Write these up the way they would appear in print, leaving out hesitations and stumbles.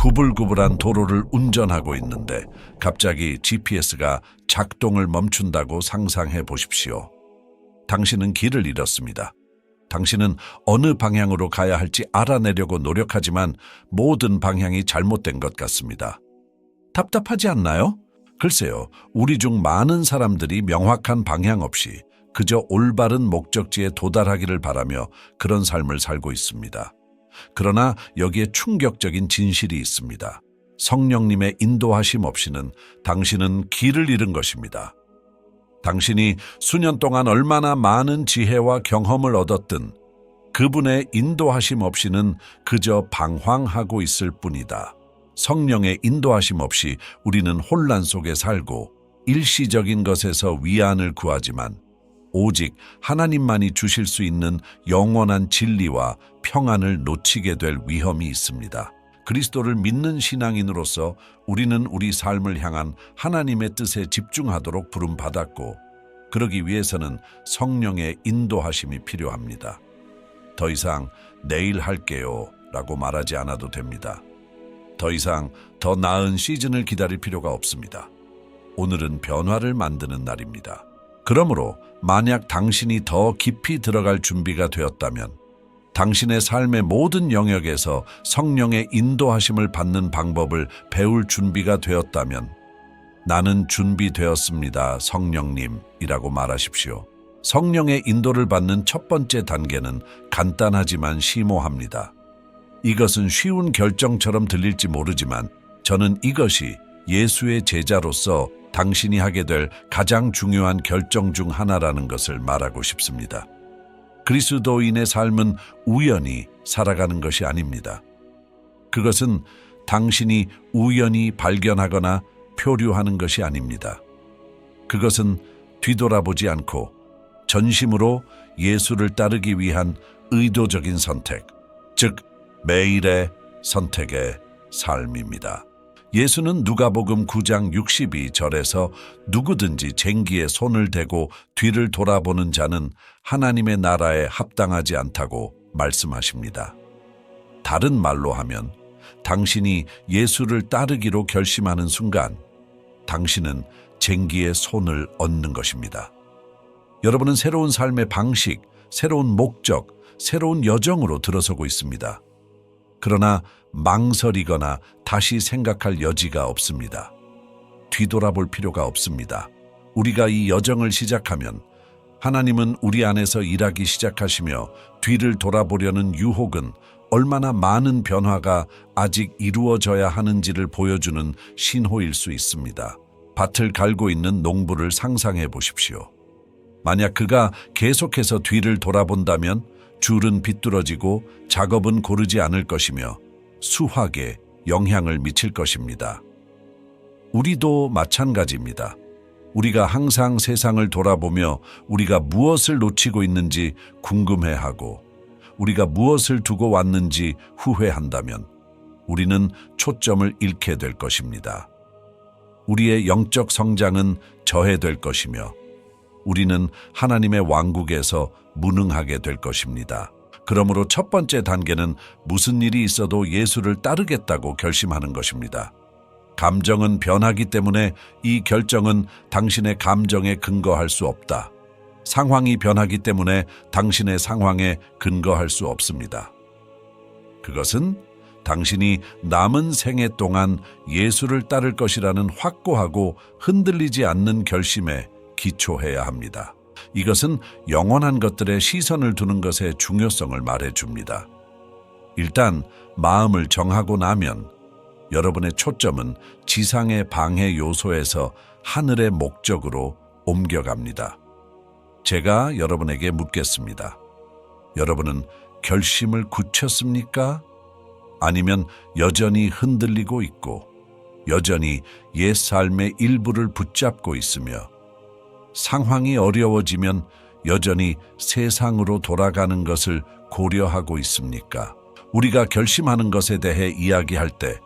구불구불한 도로를 운전하고 있는데 갑자기 GPS가 작동을 멈춘다고 상상해 보십시오. 당신은 길을 잃었습니다. 당신은 어느 방향으로 가야 할지 알아내려고 노력하지만 모든 방향이 잘못된 것 같습니다. 답답하지 않나요? 글쎄요, 우리 중 많은 사람들이 명확한 방향 없이 그저 올바른 목적지에 도달하기를 바라며 그런 삶을 살고 있습니다. 그러나 여기에 충격적인 진실이 있습니다. 성령님의 인도하심 없이는 당신은 길을 잃은 것입니다. 당신이 수년 동안 얼마나 많은 지혜와 경험을 얻었든 그분의 인도하심 없이는 그저 방황하고 있을 뿐이다. 성령의 인도하심 없이 우리는 혼란 속에 살고 일시적인 것에서 위안을 구하지만 오직 하나님만이 주실 수 있는 영원한 진리와 평안을 놓치게 될 위험이 있습니다. 그리스도를 믿는 신앙인으로서 우리는 우리 삶을 향한 하나님의 뜻에 집중하도록 부름받았고 그러기 위해서는 성령의 인도하심이 필요합니다. 더 이상 내일 할게요 라고 말하지 않아도 됩니다. 더 이상 더 나은 시즌을 기다릴 필요가 없습니다. 오늘은 변화를 만드는 날입니다. 그러므로 만약 당신이 더 깊이 들어갈 준비가 되었다면 당신의 삶의 모든 영역에서 성령의 인도하심을 받는 방법을 배울 준비가 되었다면 나는 준비되었습니다, 성령님이라고 말하십시오. 성령의 인도를 받는 첫 번째 단계는 간단하지만 심오합니다. 이것은 쉬운 결정처럼 들릴지 모르지만 저는 이것이 예수의 제자로서 당신이 하게 될 가장 중요한 결정 중 하나라는 것을 말하고 싶습니다. 그리스도인의 삶은 우연히 살아가는 것이 아닙니다. 그것은 당신이 우연히 발견하거나 표류하는 것이 아닙니다. 그것은 뒤돌아보지 않고 전심으로 예수를 따르기 위한 의도적인 선택, 즉 매일의 선택의 삶입니다. 예수는 누가복음 9장 62절에서 누구든지 쟁기에 손을 대고 뒤를 돌아보는 자는 하나님의 나라에 합당하지 않다고 말씀하십니다. 다른 말로 하면 당신이 예수를 따르기로 결심하는 순간 당신은 쟁기에 손을 얹는 것입니다. 여러분은 새로운 삶의 방식, 새로운 목적, 새로운 여정으로 들어서고 있습니다. 그러나 망설이거나 다시 생각할 여지가 없습니다. 뒤돌아볼 필요가 없습니다. 우리가 이 여정을 시작하면 하나님은 우리 안에서 일하기 시작하시며 뒤를 돌아보려는 유혹은 얼마나 많은 변화가 아직 이루어져야 하는지를 보여주는 신호일 수 있습니다. 밭을 갈고 있는 농부를 상상해 보십시오. 만약 그가 계속해서 뒤를 돌아본다면 줄은 비뚤어지고 작업은 고르지 않을 것이며 수확에 영향을 미칠 것입니다. 우리도 마찬가지입니다. 우리가 항상 세상을 돌아보며 우리가 무엇을 놓치고 있는지 궁금해하고 우리가 무엇을 두고 왔는지 후회한다면 우리는 초점을 잃게 될 것입니다. 우리의 영적 성장은 저해될 것이며 우리는 하나님의 왕국에서 무능하게 될 것입니다. 그러므로 첫 번째 단계는 무슨 일이 있어도 예수를 따르겠다고 결심하는 것입니다. 감정은 변하기 때문에 이 결정은 당신의 감정에 근거할 수 없다. 상황이 변하기 때문에 당신의 상황에 근거할 수 없습니다. 그것은 당신이 남은 생애 동안 예수를 따를 것이라는 확고하고 흔들리지 않는 결심에 기초해야 합니다. 이것은 영원한 것들에 시선을 두는 것의 중요성을 말해줍니다. 일단 마음을 정하고 나면 여러분의 초점은 지상의 방해 요소에서 하늘의 목적으로 옮겨갑니다. 제가 여러분에게 묻겠습니다. 여러분은 결심을 굳혔습니까? 아니면 여전히 흔들리고 있고 여전히 옛 삶의 일부를 붙잡고 있으며 상황이 어려워지면 여전히 세상으로 돌아가는 것을 고려하고 있습니까? 우리가 결심하는 것에 대해 이야기할 때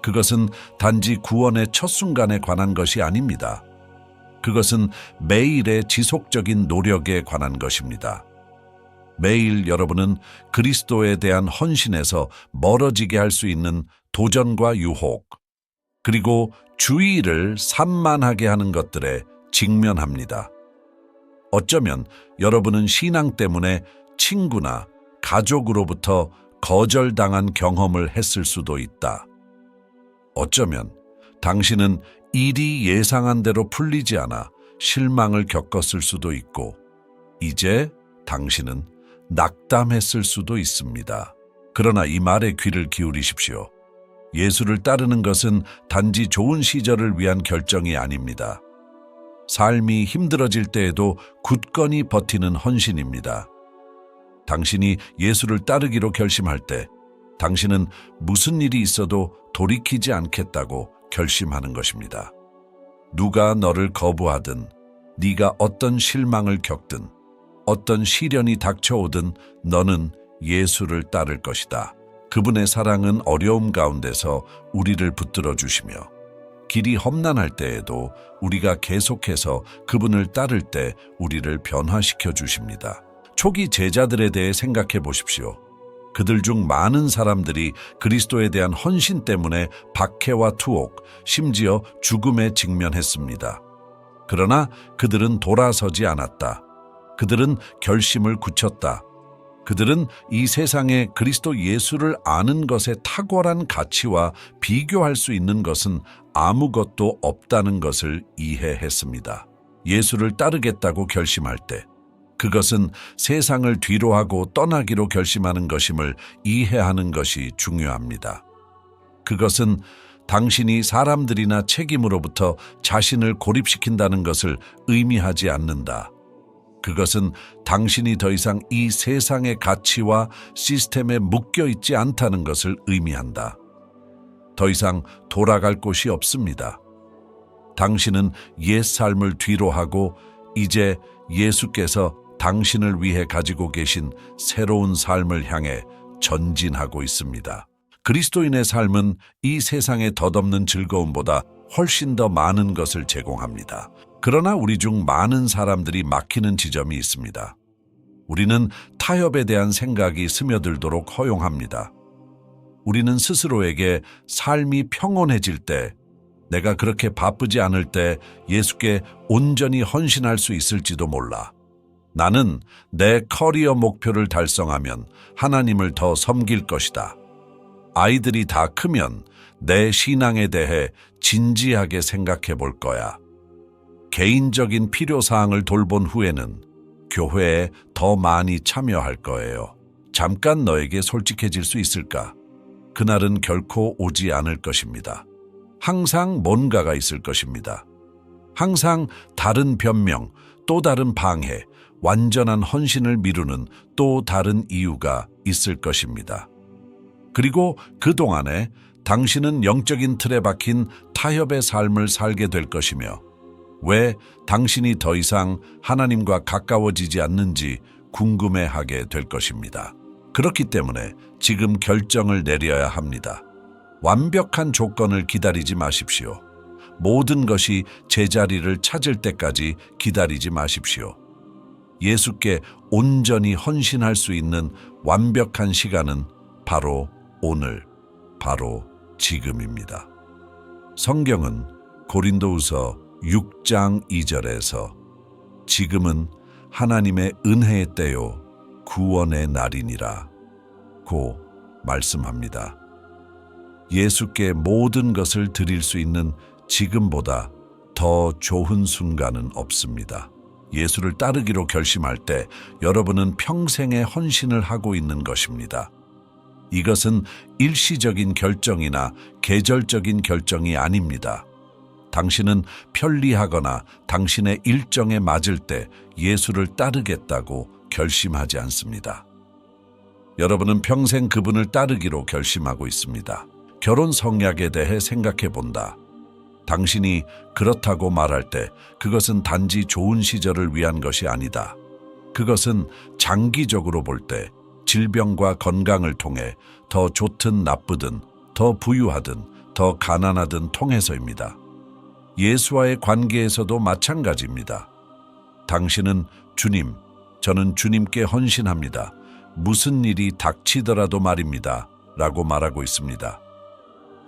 그것은 단지 구원의 첫 순간에 관한 것이 아닙니다. 그것은 매일의 지속적인 노력에 관한 것입니다. 매일 여러분은 그리스도에 대한 헌신에서 멀어지게 할 수 있는 도전과 유혹, 그리고 주의를 산만하게 하는 것들에 직면합니다. 어쩌면 여러분은 신앙 때문에 친구나 가족으로부터 거절당한 경험을 했을 수도 있다. 어쩌면 당신은 일이 예상한 대로 풀리지 않아 실망을 겪었을 수도 있고, 이제 당신은 낙담했을 수도 있습니다. 그러나 이 말에 귀를 기울이십시오. 예수를 따르는 것은 단지 좋은 시절을 위한 결정이 아닙니다. 삶이 힘들어질 때에도 굳건히 버티는 헌신입니다. 당신이 예수를 따르기로 결심할 때, 당신은 무슨 일이 있어도 돌이키지 않겠다고 결심하는 것입니다. 누가 너를 거부하든, 네가 어떤 실망을 겪든, 어떤 시련이 닥쳐오든 너는 예수를 따를 것이다. 그분의 사랑은 어려움 가운데서 우리를 붙들어 주시며, 길이 험난할 때에도 우리가 계속해서 그분을 따를 때 우리를 변화시켜 주십니다. 초기 제자들에 대해 생각해 보십시오. 그들 중 많은 사람들이 그리스도에 대한 헌신 때문에 박해와 투옥, 심지어 죽음에 직면했습니다. 그러나 그들은 돌아서지 않았다. 그들은 결심을 굳혔다. 그들은 이 세상에 그리스도 예수를 아는 것의 탁월한 가치와 비교할 수 있는 것은 아무것도 없다는 것을 이해했습니다. 예수를 따르겠다고 결심할 때, 그것은 세상을 뒤로하고 떠나기로 결심하는 것임을 이해하는 것이 중요합니다. 그것은 당신이 사람들이나 책임으로부터 자신을 고립시킨다는 것을 의미하지 않는다. 그것은 당신이 더 이상 이 세상의 가치와 시스템에 묶여 있지 않다는 것을 의미한다. 더 이상 돌아갈 곳이 없습니다. 당신은 옛 삶을 뒤로하고 이제 예수께서 당신을 위해 가지고 계신 새로운 삶을 향해 전진하고 있습니다. 그리스도인의 삶은 이 세상의 덧없는 즐거움보다 훨씬 더 많은 것을 제공합니다. 그러나 우리 중 많은 사람들이 막히는 지점이 있습니다. 우리는 타협에 대한 생각이 스며들도록 허용합니다. 우리는 스스로에게 삶이 평온해질 때, 내가 그렇게 바쁘지 않을 때 예수께 온전히 헌신할 수 있을지도 몰라. 나는 내 커리어 목표를 달성하면 하나님을 더 섬길 것이다. 아이들이 다 크면 내 신앙에 대해 진지하게 생각해 볼 거야. 개인적인 필요사항을 돌본 후에는 교회에 더 많이 참여할 거예요. 잠깐 너에게 솔직해질 수 있을까? 그날은 결코 오지 않을 것입니다. 항상 뭔가가 있을 것입니다. 항상 다른 변명, 또 다른 방해, 완전한 헌신을 미루는 또 다른 이유가 있을 것입니다. 그리고 그동안에 당신은 영적인 틀에 박힌 타협의 삶을 살게 될 것이며, 왜 당신이 더 이상 하나님과 가까워지지 않는지 궁금해하게 될 것입니다. 그렇기 때문에 지금 결정을 내려야 합니다. 완벽한 조건을 기다리지 마십시오. 모든 것이 제자리를 찾을 때까지 기다리지 마십시오. 예수께 온전히 헌신할 수 있는 완벽한 시간은 바로 오늘, 바로 지금입니다. 성경은 고린도후서 6장 2절에서 지금은 하나님의 은혜의 때요 구원의 날이니라 고 말씀합니다. 예수께 모든 것을 드릴 수 있는 지금보다 더 좋은 순간은 없습니다. 예수를 따르기로 결심할 때 여러분은 평생의 헌신을 하고 있는 것입니다. 이것은 일시적인 결정이나 계절적인 결정이 아닙니다. 당신은 편리하거나 당신의 일정에 맞을 때 예수를 따르겠다고 결심하지 않습니다. 여러분은 평생 그분을 따르기로 결심하고 있습니다. 결혼 성약에 대해 생각해 본다. 당신이 그렇다고 말할 때 그것은 단지 좋은 시절을 위한 것이 아니다. 그것은 장기적으로 볼 때 질병과 건강을 통해 더 좋든 나쁘든, 더 부유하든, 더 가난하든 통해서입니다. 예수와의 관계에서도 마찬가지입니다. 당신은 주님, 저는 주님께 헌신합니다. 무슨 일이 닥치더라도 말입니다. 라고 말하고 있습니다.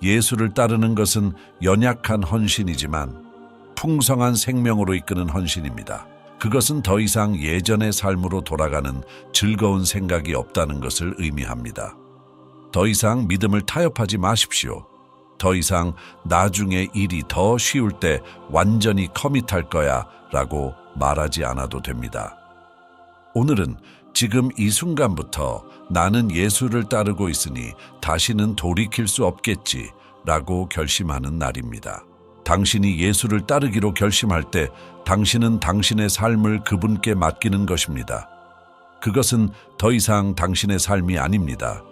예수를 따르는 것은 연약한 헌신이지만 풍성한 생명으로 이끄는 헌신입니다. 그것은 더 이상 예전의 삶으로 돌아가는 즐거운 생각이 없다는 것을 의미합니다. 더 이상 믿음을 타협하지 마십시오. 더 이상 나중에 일이 더 쉬울 때 완전히 커밋할 거야 라고 말하지 않아도 됩니다. 오늘은 지금 이 순간부터 나는 예수를 따르고 있으니 다시는 돌이킬 수 없겠지 라고 결심하는 날입니다. 당신이 예수를 따르기로 결심할 때 당신은 당신의 삶을 그분께 맡기는 것입니다. 그것은 더 이상 당신의 삶이 아닙니다.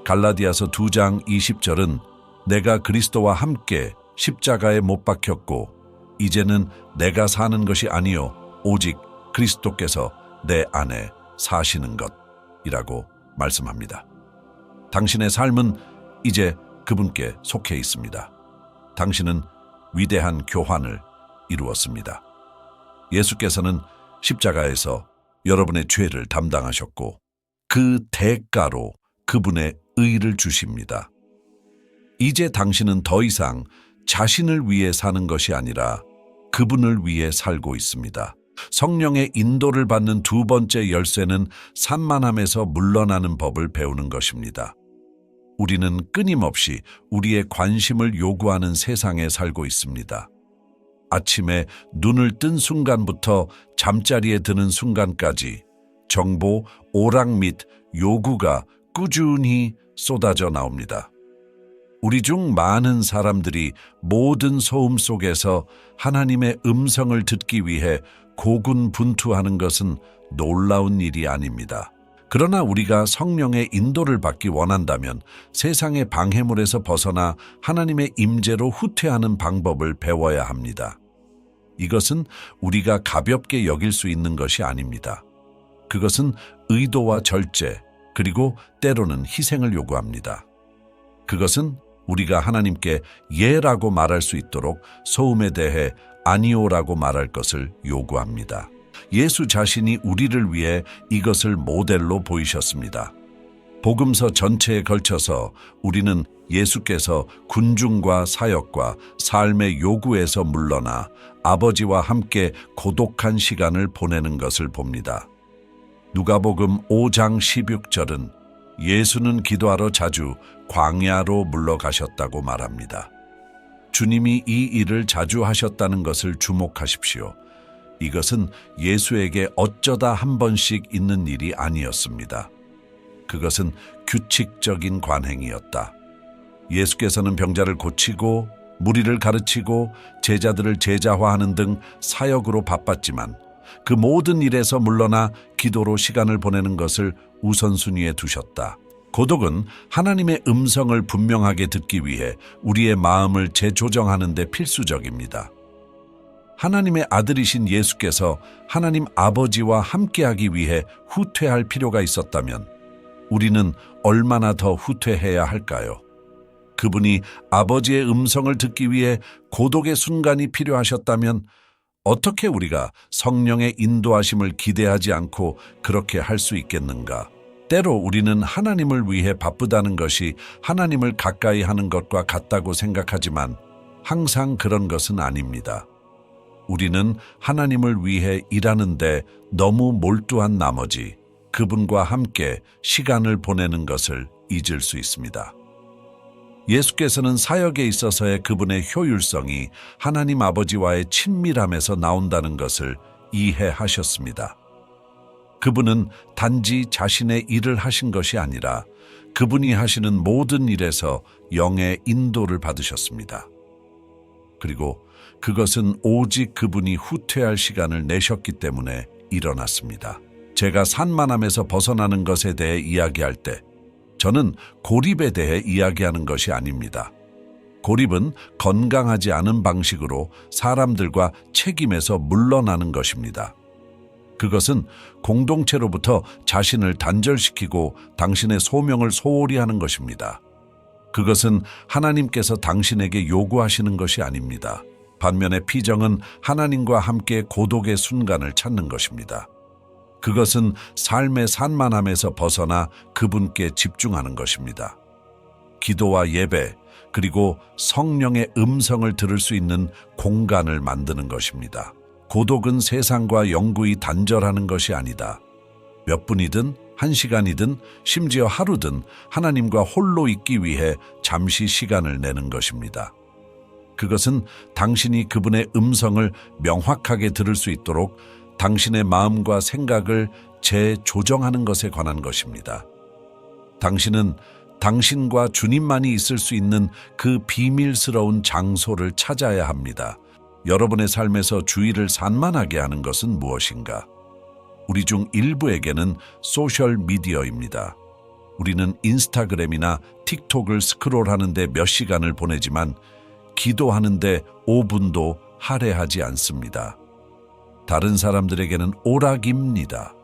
갈라디아서 2장 20절은 내가 그리스도와 함께 십자가에 못 박혔고 이제는 내가 사는 것이 아니요 오직 그리스도께서 내 안에 사시는 것이라고 말씀합니다. 당신의 삶은 이제 그분께 속해 있습니다. 당신은 위대한 교환을 이루었습니다. 예수께서는 십자가에서 여러분의 죄를 담당하셨고 그 대가로 그분의 의를 주십니다. 이제 당신은 더 이상 자신을 위해 사는 것이 아니라 그분을 위해 살고 있습니다. 성령의 인도를 받는 두 번째 열쇠는 산만함에서 물러나는 법을 배우는 것입니다. 우리는 끊임없이 우리의 관심을 요구하는 세상에 살고 있습니다. 아침에 눈을 뜬 순간부터 잠자리에 드는 순간까지 정보, 오락 및 요구가 꾸준히 쏟아져 나옵니다. 우리 중 많은 사람들이 모든 소음 속에서 하나님의 음성을 듣기 위해 고군분투하는 것은 놀라운 일이 아닙니다. 그러나 우리가 성령의 인도를 받기 원한다면 세상의 방해물에서 벗어나 하나님의 임재로 후퇴하는 방법을 배워야 합니다. 이것은 우리가 가볍게 여길 수 있는 것이 아닙니다. 그것은 의도와 절제, 그리고 때로는 희생을 요구합니다. 그것은 우리가 하나님께 예라고 말할 수 있도록 소음에 대해 아니오라고 말할 것을 요구합니다. 예수 자신이 우리를 위해 이것을 모델로 보이셨습니다. 복음서 전체에 걸쳐서 우리는 예수께서 군중과 사역과 삶의 요구에서 물러나 아버지와 함께 고독한 시간을 보내는 것을 봅니다. 누가복음 5장 16절은 예수는 기도하러 자주 광야로 물러가셨다고 말합니다. 주님이 이 일을 자주 하셨다는 것을 주목하십시오. 이것은 예수에게 어쩌다 한 번씩 있는 일이 아니었습니다. 그것은 규칙적인 관행이었다. 예수께서는 병자를 고치고 무리를 가르치고 제자들을 제자화하는 등 사역으로 바빴지만 그 모든 일에서 물러나 기도로 시간을 보내는 것을 우선순위에 두셨다. 고독은 하나님의 음성을 분명하게 듣기 위해 우리의 마음을 재조정하는 데 필수적입니다. 하나님의 아들이신 예수께서 하나님 아버지와 함께하기 위해 후퇴할 필요가 있었다면 우리는 얼마나 더 후퇴해야 할까요? 그분이 아버지의 음성을 듣기 위해 고독의 순간이 필요하셨다면 어떻게 우리가 성령의 인도하심을 기대하지 않고 그렇게 할 수 있겠는가? 때로 우리는 하나님을 위해 바쁘다는 것이 하나님을 가까이 하는 것과 같다고 생각하지만 항상 그런 것은 아닙니다. 우리는 하나님을 위해 일하는데 너무 몰두한 나머지 그분과 함께 시간을 보내는 것을 잊을 수 있습니다. 예수께서는 사역에 있어서의 그분의 효율성이 하나님 아버지와의 친밀함에서 나온다는 것을 이해하셨습니다. 그분은 단지 자신의 일을 하신 것이 아니라 그분이 하시는 모든 일에서 영의 인도를 받으셨습니다. 그리고 그것은 오직 그분이 후퇴할 시간을 내셨기 때문에 일어났습니다. 제가 산만함에서 벗어나는 것에 대해 이야기할 때 저는 고립에 대해 이야기하는 것이 아닙니다. 고립은 건강하지 않은 방식으로 사람들과 책임에서 물러나는 것입니다. 그것은 공동체로부터 자신을 단절시키고 당신의 소명을 소홀히 하는 것입니다. 그것은 하나님께서 당신에게 요구하시는 것이 아닙니다. 반면에 피정은 하나님과 함께 고독의 순간을 찾는 것입니다. 그것은 삶의 산만함에서 벗어나 그분께 집중하는 것입니다. 기도와 예배, 그리고 성령의 음성을 들을 수 있는 공간을 만드는 것입니다. 고독은 세상과 영구히 단절하는 것이 아니다. 몇 분이든 한 시간이든 심지어 하루든 하나님과 홀로 있기 위해 잠시 시간을 내는 것입니다. 그것은 당신이 그분의 음성을 명확하게 들을 수 있도록 당신의 마음과 생각을 재조정하는 것에 관한 것입니다. 당신은 당신과 주님만이 있을 수 있는 그 비밀스러운 장소를 찾아야 합니다. 여러분의 삶에서 주의를 산만하게 하는 것은 무엇인가? 우리 중 일부에게는 소셜미디어입니다. 우리는 인스타그램이나 틱톡을 스크롤하는데 몇 시간을 보내지만 기도하는데 5분도 할애하지 않습니다. 다른 사람들에게는 오락입니다.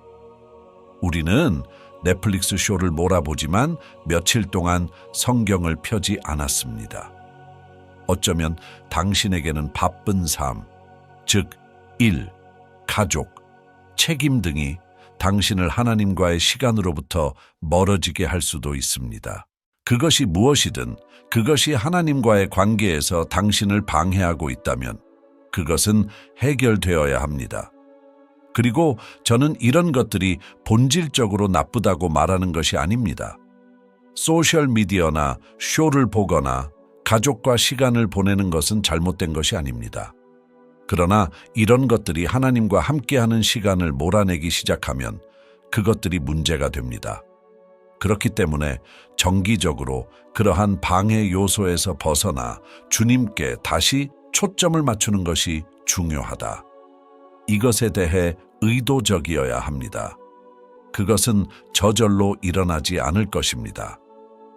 우리는 넷플릭스 쇼를 몰아보지만 며칠 동안 성경을 펴지 않았습니다. 어쩌면 당신에게는 바쁜 삶, 즉 일, 가족, 책임 등이 당신을 하나님과의 시간으로부터 멀어지게 할 수도 있습니다. 그것이 무엇이든 그것이 하나님과의 관계에서 당신을 방해하고 있다면 그것은 해결되어야 합니다. 그리고 저는 이런 것들이 본질적으로 나쁘다고 말하는 것이 아닙니다. 소셜미디어나 쇼를 보거나 가족과 시간을 보내는 것은 잘못된 것이 아닙니다. 그러나 이런 것들이 하나님과 함께하는 시간을 몰아내기 시작하면 그것들이 문제가 됩니다. 그렇기 때문에 정기적으로 그러한 방해 요소에서 벗어나 주님께 다시 초점을 맞추는 것이 중요하다. 이것에 대해 의도적이어야 합니다. 그것은 저절로 일어나지 않을 것입니다.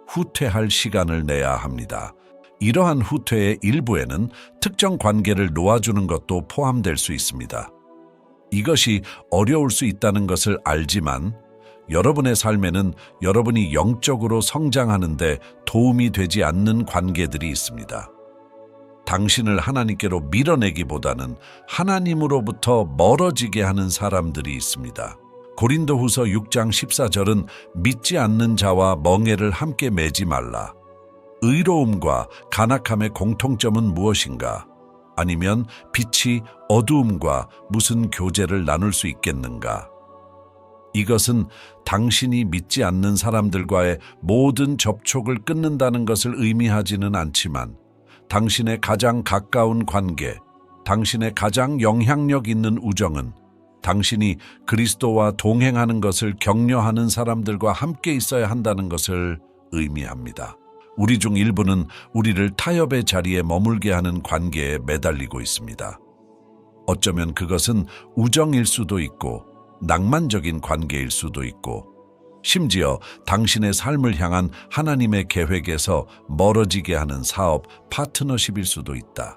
후퇴할 시간을 내야 합니다. 이러한 후퇴의 일부에는 특정 관계를 놓아주는 것도 포함될 수 있습니다. 이것이 어려울 수 있다는 것을 알지만 여러분의 삶에는 여러분이 영적으로 성장하는데 도움이 되지 않는 관계들이 있습니다. 당신을 하나님께로 밀어내기보다는 하나님으로부터 멀어지게 하는 사람들이 있습니다. 고린도후서 6장 14절은 믿지 않는 자와 멍에를 함께 매지 말라. 의로움과 간악함의 공통점은 무엇인가? 아니면 빛이 어두움과 무슨 교제를 나눌 수 있겠는가? 이것은 당신이 믿지 않는 사람들과의 모든 접촉을 끊는다는 것을 의미하지는 않지만 당신의 가장 가까운 관계, 당신의 가장 영향력 있는 우정은 당신이 그리스도와 동행하는 것을 격려하는 사람들과 함께 있어야 한다는 것을 의미합니다. 우리 중 일부는 우리를 타협의 자리에 머물게 하는 관계에 매달리고 있습니다. 어쩌면 그것은 우정일 수도 있고 낭만적인 관계일 수도 있고 심지어 당신의 삶을 향한 하나님의 계획에서 멀어지게 하는 사업, 파트너십일 수도 있다.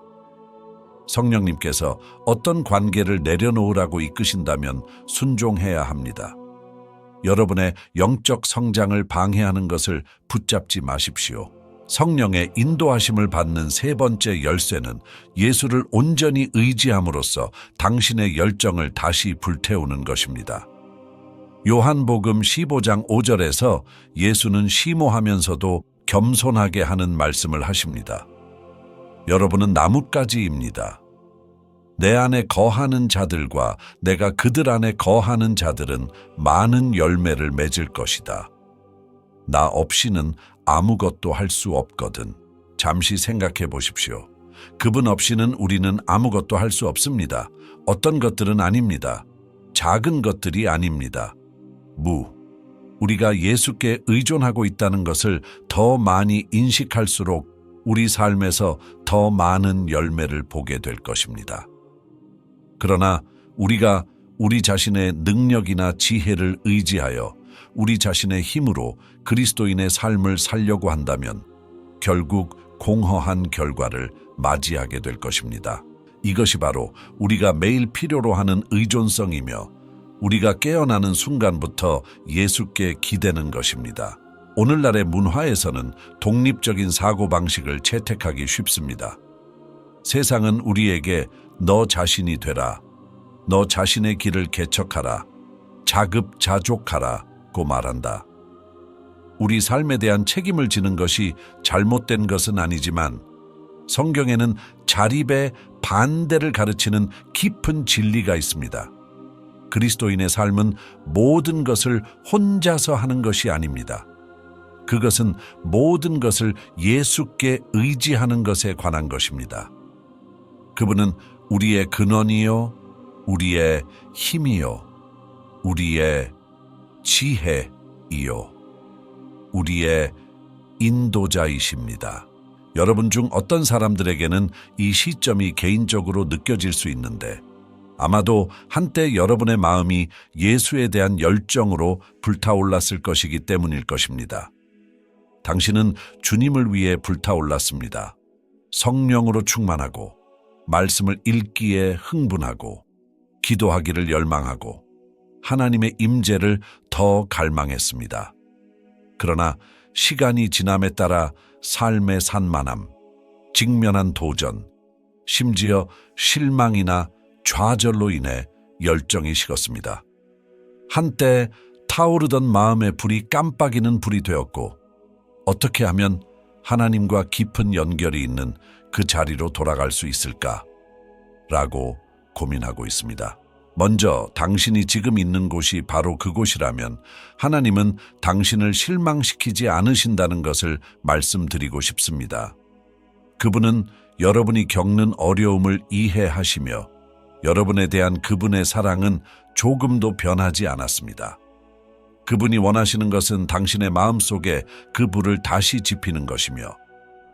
성령님께서 어떤 관계를 내려놓으라고 이끄신다면 순종해야 합니다. 여러분의 영적 성장을 방해하는 것을 붙잡지 마십시오. 성령의 인도하심을 받는 세 번째 열쇠는 예수를 온전히 의지함으로써 당신의 열정을 다시 불태우는 것입니다. 요한복음 15장 5절에서 예수는 심오하면서도 겸손하게 하는 말씀을 하십니다. 여러분은 나뭇가지입니다. 내 안에 거하는 자들과 내가 그들 안에 거하는 자들은 많은 열매를 맺을 것이다. 나 없이는 아무것도 할 수 없거든. 잠시 생각해 보십시오. 그분 없이는 우리는 아무것도 할 수 없습니다. 어떤 것들은 아닙니다. 작은 것들이 아닙니다. 우리가 예수께 의존하고 있다는 것을 더 많이 인식할수록 우리 삶에서 더 많은 열매를 보게 될 것입니다. 그러나 우리가 우리 자신의 능력이나 지혜를 의지하여 우리 자신의 힘으로 그리스도인의 삶을 살려고 한다면 결국 공허한 결과를 맞이하게 될 것입니다. 이것이 바로 우리가 매일 필요로 하는 의존성이며 우리가 깨어나는 순간부터 예수께 기대는 것입니다. 오늘날의 문화에서는 독립적인 사고방식을 채택하기 쉽습니다. 세상은 우리에게 너 자신이 되라, 너 자신의 길을 개척하라, 자급자족하라고 말한다. 우리 삶에 대한 책임을 지는 것이 잘못된 것은 아니지만 성경에는 자립의 반대를 가르치는 깊은 진리가 있습니다. 그리스도인의 삶은 모든 것을 혼자서 하는 것이 아닙니다. 그것은 모든 것을 예수께 의지하는 것에 관한 것입니다. 그분은 우리의 근원이요, 우리의 힘이요, 우리의 지혜이요, 우리의 인도자이십니다. 여러분 중 어떤 사람들에게는 이 시점이 개인적으로 느껴질 수 있는데 아마도 한때 여러분의 마음이 예수에 대한 열정으로 불타올랐을 것이기 때문일 것입니다. 당신은 주님을 위해 불타올랐습니다. 성령으로 충만하고 말씀을 읽기에 흥분하고 기도하기를 열망하고 하나님의 임재를 더 갈망했습니다. 그러나 시간이 지남에 따라 삶의 산만함, 직면한 도전, 심지어 실망이나 좌절로 인해 열정이 식었습니다. 한때 타오르던 마음의 불이 깜빡이는 불이 되었고 어떻게 하면 하나님과 깊은 연결이 있는 그 자리로 돌아갈 수 있을까? 라고 고민하고 있습니다. 먼저 당신이 지금 있는 곳이 바로 그곳이라면 하나님은 당신을 실망시키지 않으신다는 것을 말씀드리고 싶습니다. 그분은 여러분이 겪는 어려움을 이해하시며 여러분에 대한 그분의 사랑은 조금도 변하지 않았습니다. 그분이 원하시는 것은 당신의 마음속에 그 불을 다시 지피는 것이며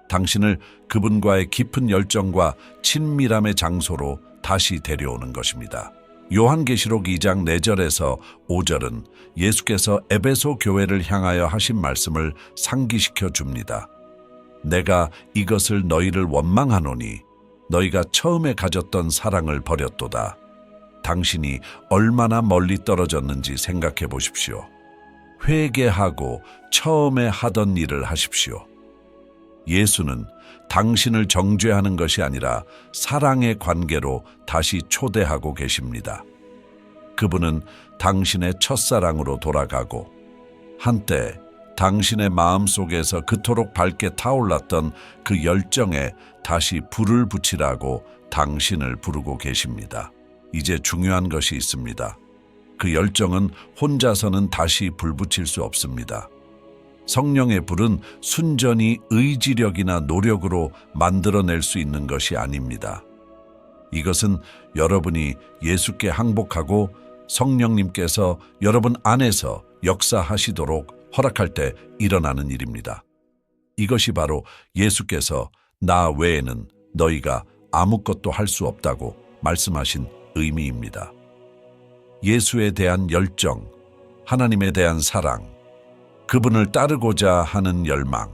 당신을 그분과의 깊은 열정과 친밀함의 장소로 다시 데려오는 것입니다. 요한계시록 2장 4절에서 5절은 예수께서 에베소 교회를 향하여 하신 말씀을 상기시켜 줍니다. 내가 이것을 너희를 원망하노니 너희가 처음에 가졌던 사랑을 버렸도다. 당신이 얼마나 멀리 떨어졌는지 생각해 보십시오. 회개하고 처음에 하던 일을 하십시오. 예수는 당신을 정죄하는 것이 아니라 사랑의 관계로 다시 초대하고 계십니다. 그분은 당신의 첫사랑으로 돌아가고 한때 당신의 마음속에서 그토록 밝게 타올랐던 그 열정에 다시 불을 붙이라고 당신을 부르고 계십니다. 이제 중요한 것이 있습니다. 그 열정은 혼자서는 다시 불 붙일 수 없습니다. 성령의 불은 순전히 의지력이나 노력으로 만들어낼 수 있는 것이 아닙니다. 이것은 여러분이 예수께 항복하고 성령님께서 여러분 안에서 역사하시도록 허락할 때 일어나는 일입니다. 이것이 바로 예수께서 나 외에는 너희가 아무것도 할 수 없다고 말씀하신 의미입니다. 예수에 대한 열정, 하나님에 대한 사랑, 그분을 따르고자 하는 열망,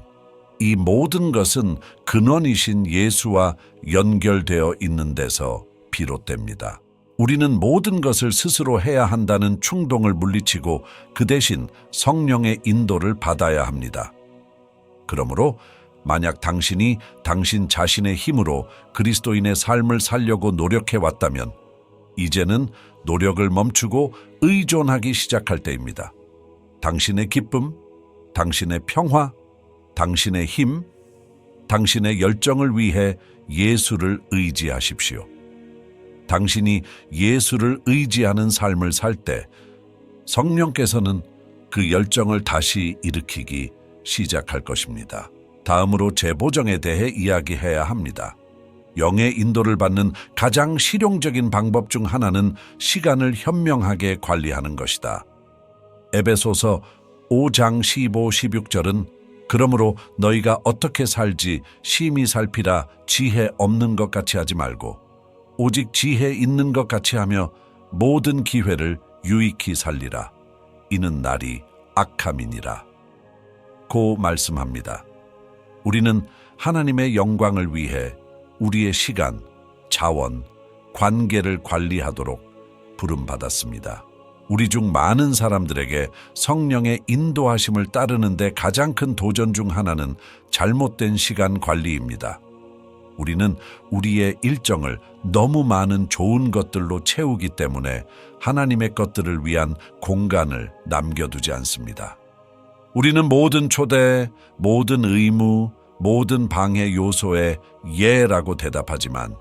이 모든 것은 근원이신 예수와 연결되어 있는 데서 비롯됩니다. 우리는 모든 것을 스스로 해야 한다는 충동을 물리치고 그 대신 성령의 인도를 받아야 합니다. 그러므로 만약 당신이 당신 자신의 힘으로 그리스도인의 삶을 살려고 노력해왔다면 이제는 노력을 멈추고 의존하기 시작할 때입니다. 당신의 기쁨, 당신의 평화, 당신의 힘, 당신의 열정을 위해 예수를 의지하십시오. 당신이 예수를 의지하는 삶을 살 때 성령께서는 그 열정을 다시 일으키기 시작할 것입니다. 다음으로 재보정에 대해 이야기해야 합니다. 영의 인도를 받는 가장 실용적인 방법 중 하나는 시간을 현명하게 관리하는 것이다. 에베소서 5장 15, 16절은 그러므로 너희가 어떻게 살지 심히 살피라 지혜 없는 것 같이 하지 말고 오직 지혜 있는 것 같이 하며 모든 기회를 유익히 살리라. 이는 날이 악함이니라. 고 말씀합니다. 우리는 하나님의 영광을 위해 우리의 시간, 자원, 관계를 관리하도록 부름받았습니다. 우리 중 많은 사람들에게 성령의 인도하심을 따르는데 가장 큰 도전 중 하나는 잘못된 시간 관리입니다. 우리는 우리의 일정을 너무 많은 좋은 것들로 채우기 때문에 하나님의 것들을 위한 공간을 남겨두지 않습니다. 우리는 모든 초대, 모든 의무, 모든 방해 요소에 예라고 대답하지만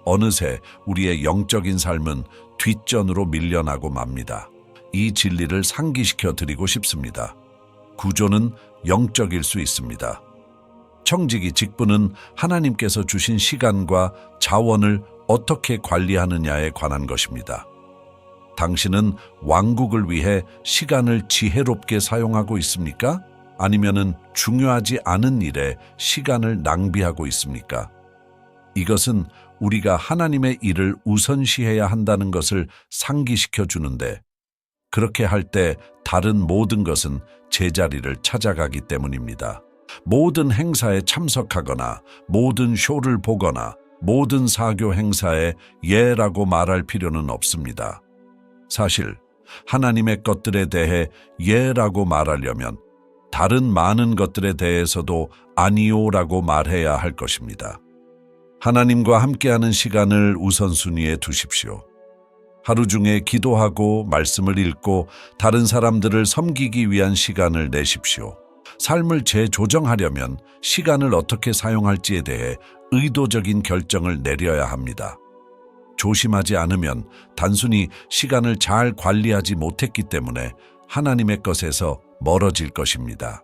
어느새 우리의 영적인 삶은 뒷전으로 밀려나고 맙니다. 이 진리를 상기시켜 드리고 싶습니다. 구조는 영적일 수 있습니다. 청지기 직분은 하나님께서 주신 시간과 자원을 어떻게 관리하느냐에 관한 것입니다. 당신은 왕국을 위해 시간을 지혜롭게 사용하고 있습니까? 아니면은 중요하지 않은 일에 시간을 낭비하고 있습니까? 이것은 우리가 하나님의 일을 우선시해야 한다는 것을 상기시켜 주는데 그렇게 할 때 다른 모든 것은 제자리를 찾아가기 때문입니다. 모든 행사에 참석하거나 모든 쇼를 보거나 모든 사교 행사에 예라고 말할 필요는 없습니다. 사실 하나님의 것들에 대해 예라고 말하려면 다른 많은 것들에 대해서도 아니요라고 말해야 할 것입니다. 하나님과 함께하는 시간을 우선순위에 두십시오. 하루 중에 기도하고 말씀을 읽고 다른 사람들을 섬기기 위한 시간을 내십시오. 삶을 재조정하려면 시간을 어떻게 사용할지에 대해 의도적인 결정을 내려야 합니다. 조심하지 않으면 단순히 시간을 잘 관리하지 못했기 때문에 하나님의 것에서 멀어질 것입니다.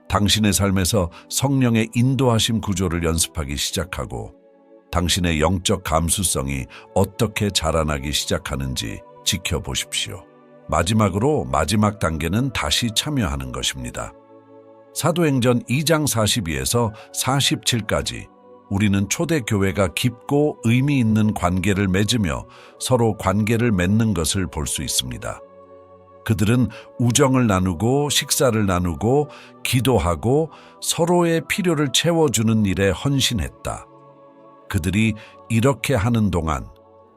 당신의 삶에서 성령의 인도하심 구조를 연습하기 시작하고 당신의 영적 감수성이 어떻게 자라나기 시작하는지 지켜보십시오. 마지막으로 마지막 단계는 다시 참여하는 것입니다. 사도행전 2장 42에서 47까지 우리는 초대교회가 깊고 의미 있는 관계를 맺으며 서로 관계를 맺는 것을 볼 수 있습니다. 그들은 우정을 나누고 식사를 나누고 기도하고 서로의 필요를 채워주는 일에 헌신했다. 그들이 이렇게 하는 동안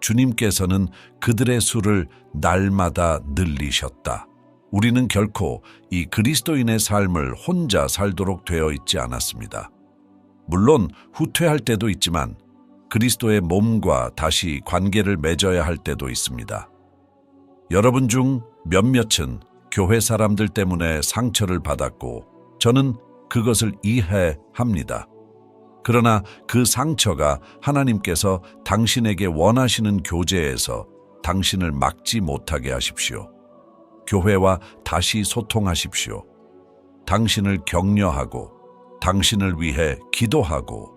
주님께서는 그들의 수를 날마다 늘리셨다. 우리는 결코 이 그리스도인의 삶을 혼자 살도록 되어 있지 않았습니다. 물론 후퇴할 때도 있지만 그리스도의 몸과 다시 관계를 맺어야 할 때도 있습니다. 여러분 중 몇몇은 교회 사람들 때문에 상처를 받았고 저는 그것을 이해합니다. 그러나 그 상처가 하나님께서 당신에게 원하시는 교제에서 당신을 막지 못하게 하십시오. 교회와 다시 소통하십시오. 당신을 격려하고 당신을 위해 기도하고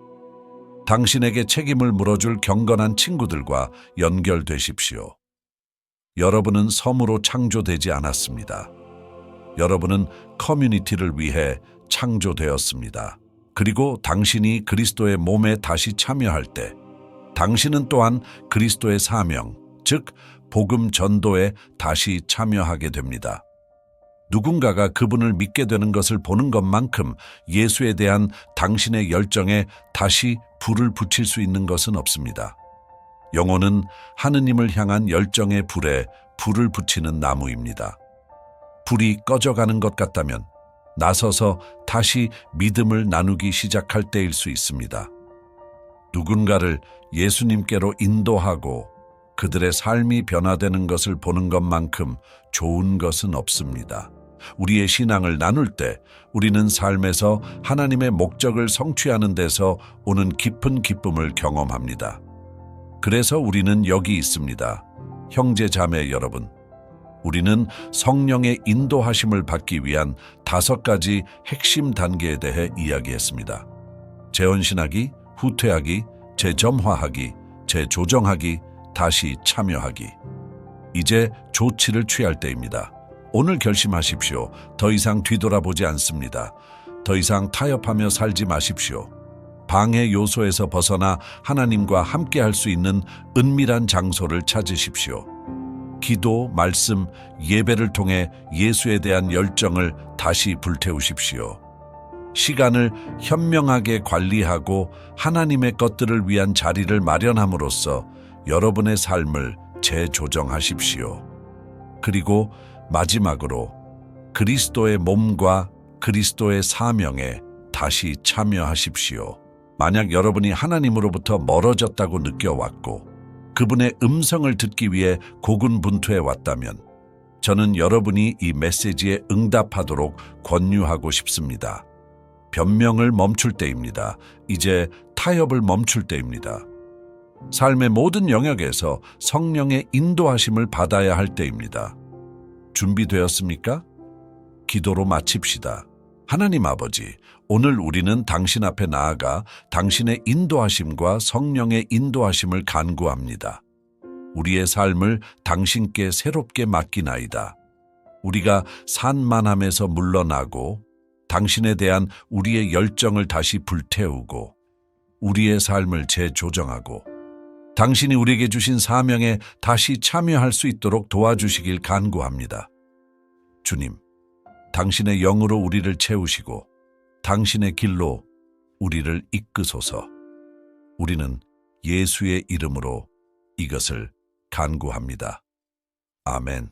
당신에게 책임을 물어줄 경건한 친구들과 연결되십시오. 여러분은 섬으로 창조되지 않았습니다. 여러분은 커뮤니티를 위해 창조되었습니다. 그리고 당신이 그리스도의 몸에 다시 참여할 때 당신은 또한 그리스도의 사명, 즉 복음 전도에 다시 참여하게 됩니다. 누군가가 그분을 믿게 되는 것을 보는 것만큼 예수에 대한 당신의 열정에 다시 불을 붙일 수 있는 것은 없습니다. 영혼은 하느님을 향한 열정의 불에 불을 붙이는 나무입니다. 불이 꺼져가는 것 같다면 나서서 다시 믿음을 나누기 시작할 때일 수 있습니다. 누군가를 예수님께로 인도하고 그들의 삶이 변화되는 것을 보는 것만큼 좋은 것은 없습니다. 우리의 신앙을 나눌 때 우리는 삶에서 하나님의 목적을 성취하는 데서 오는 깊은 기쁨을 경험합니다. 그래서 우리는 여기 있습니다. 형제 자매 여러분, 우리는 성령의 인도하심을 받기 위한 5가지 핵심 단계에 대해 이야기했습니다. 재헌신하기, 후퇴하기, 재점화하기, 재조정하기, 다시 참여하기. 이제 조치를 취할 때입니다. 오늘 결심하십시오. 더 이상 뒤돌아보지 않습니다. 더 이상 타협하며 살지 마십시오. 방해 요소에서 벗어나 하나님과 함께 할 수 있는 은밀한 장소를 찾으십시오. 기도, 말씀, 예배를 통해 예수에 대한 열정을 다시 불태우십시오. 시간을 현명하게 관리하고 하나님의 것들을 위한 자리를 마련함으로써 여러분의 삶을 재조정하십시오. 그리고 마지막으로 그리스도의 몸과 그리스도의 사명에 다시 참여하십시오. 만약 여러분이 하나님으로부터 멀어졌다고 느껴왔고 그분의 음성을 듣기 위해 고군분투해 왔다면 저는 여러분이 이 메시지에 응답하도록 권유하고 싶습니다. 변명을 멈출 때입니다. 이제 타협을 멈출 때입니다. 삶의 모든 영역에서 성령의 인도하심을 받아야 할 때입니다. 준비되었습니까? 기도로 마칩시다. 하나님 아버지, 오늘 우리는 당신 앞에 나아가 당신의 인도하심과 성령의 인도하심을 간구합니다. 우리의 삶을 당신께 새롭게 맡기나이다. 우리가 산만함에서 물러나고 당신에 대한 우리의 열정을 다시 불태우고 우리의 삶을 재조정하고 당신이 우리에게 주신 사명에 다시 참여할 수 있도록 도와주시길 간구합니다. 주님, 당신의 영으로 우리를 채우시고 당신의 길로 우리를 이끄소서. 우리는 예수의 이름으로 이것을 간구합니다. 아멘.